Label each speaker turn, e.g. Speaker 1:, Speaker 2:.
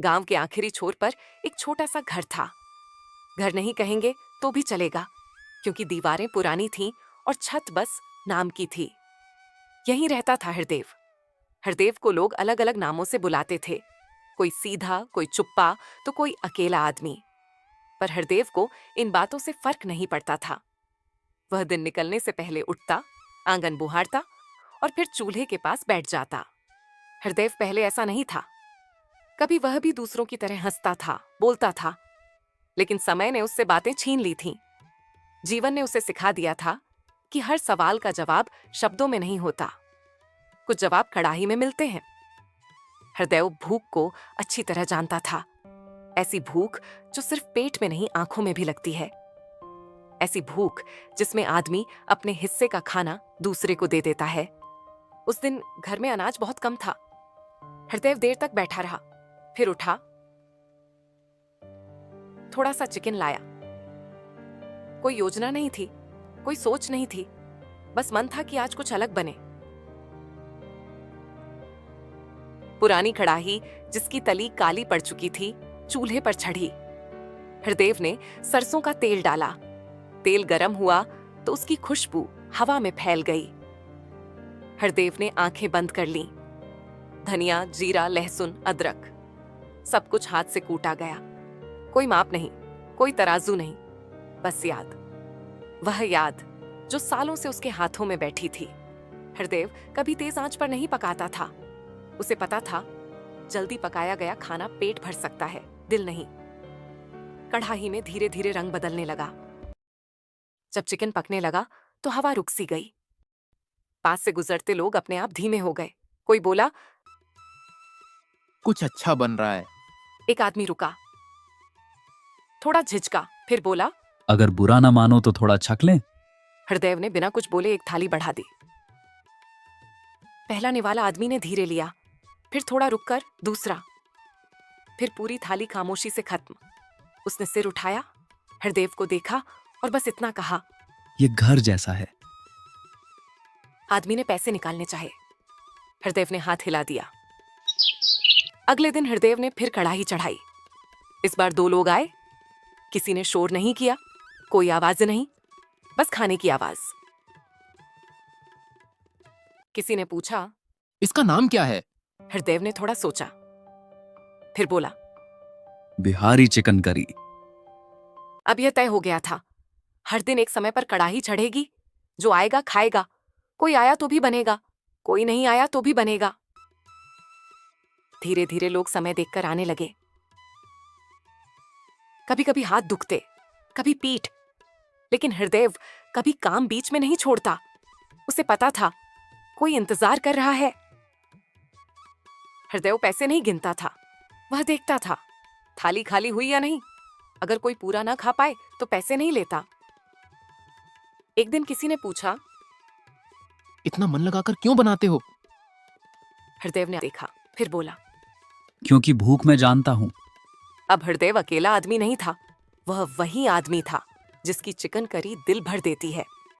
Speaker 1: गांव के आखिरी छोर पर एक छोटा सा घर था। घर नहीं कहेंगे तो भी चलेगा, क्योंकि दीवारें पुरानी थीं और छत बस नाम की थी। यहीं रहता था हरदेव। हरदेव को लोग अलग अलग नामों से बुलाते थे, कोई सीधा, कोई चुप्पा, तो कोई अकेला आदमी। पर हरदेव को इन बातों से फर्क नहीं पड़ता था। वह दिन निकलने से पहले उठता, आंगन बुहारता और फिर चूल्हे के पास बैठ जाता। हरदेव पहले ऐसा नहीं था। कभी वह भी दूसरों की तरह हंसता था, बोलता था, लेकिन समय ने उससे बातें छीन ली थीं। जीवन ने उसे सिखा दिया था कि हर सवाल का जवाब शब्दों में नहीं होता, कुछ जवाब कड़ाही में मिलते हैं। हरदेव भूख को अच्छी तरह जानता था। ऐसी भूख जो सिर्फ पेट में नहीं, आंखों में भी लगती है। ऐसी भूख जिसमें आदमी अपने हिस्से का खाना दूसरे को दे देता है। उस दिन घर में अनाज बहुत कम था। हरदेव देर तक बैठा रहा, फिर उठा, थोड़ा सा चिकन लाया। कोई योजना नहीं थी, कोई सोच नहीं थी, बस मन था कि आज कुछ अलग बने। पुरानी कड़ाही जिसकी तली काली पड़ चुकी थी, चूल्हे पर चढ़ी। हरदेव ने सरसों का तेल डाला। तेल गरम हुआ तो उसकी खुशबू हवा में फैल गई। हरदेव ने आंखें बंद कर लीं। धनिया, जीरा, लहसुन, अदरक, सब कुछ हाथ से कूटा गया। कोई माप नहीं, कोई तराजू नहीं, बस याद। वह याद जो सालों से उसके हाथों में बैठी थी। हरदेव कभी तेज आंच पर नहीं पकाता था। उसे पता था, जल्दी पकाया गया खाना पेट भर सकता है, दिल नहीं। कढ़ाई में धीरे धीरे रंग बदलने लगा। जब चिकन पकने लगा तो हवा रुक सी गई। पास से गुजरते लोग अपने आप धीमे हो गए। कोई बोला,
Speaker 2: कुछ अच्छा बन रहा है।
Speaker 1: एक आदमी रुका, थोड़ा झिझका, फिर बोला,
Speaker 3: अगर बुरा ना मानो तो थोड़ा छक लें।
Speaker 1: हरदेव ने बिना कुछ बोले एक थाली बढ़ा दी। पहला निवाला आदमी ने धीरे लिया, फिर थोड़ा रुककर दूसरा, फिर पूरी थाली खामोशी से खत्म। उसने सिर उठाया, हरदेव को देखा और बस इतना कहा,
Speaker 3: ये घर जैसा है।
Speaker 1: आदमी ने पैसे निकालने चाहे। हरदेव ने हाथ हिला दिया। अगले दिन हरदेव ने फिर कढ़ाई चढ़ाई। इस बार 2 लोग आए। किसी ने शोर नहीं किया, कोई आवाज नहीं, बस खाने की आवाज। किसी ने पूछा,
Speaker 2: इसका नाम क्या है?
Speaker 1: हरदेव ने थोड़ा सोचा, फिर बोला,
Speaker 3: बिहारी चिकन करी।
Speaker 1: अब यह तय हो गया था, हर दिन एक समय पर कढ़ाई चढ़ेगी। जो आएगा खाएगा। कोई आया तो भी बनेगा, कोई नहीं आया तो भी बनेगा। धीरे धीरे लोग समय देखकर आने लगे। कभी कभी हाथ दुखते, कभी पीठ, लेकिन हरदेव कभी काम बीच में नहीं छोड़ता। उसे पता था, कोई इंतजार कर रहा है। हरदेव पैसे नहीं गिनता था, वह देखता था थाली खाली हुई या नहीं। अगर कोई पूरा ना खा पाए तो पैसे नहीं लेता। एक दिन किसी ने पूछा,
Speaker 2: इतना मन लगाकर क्यों बनाते हो?
Speaker 1: हरदेव ने देखा, फिर बोला,
Speaker 3: क्योंकि भूख मैं जानता हूं।
Speaker 1: अब हरदेव अकेला आदमी नहीं था, वह वही आदमी था जिसकी चिकन करी दिल भर देती है।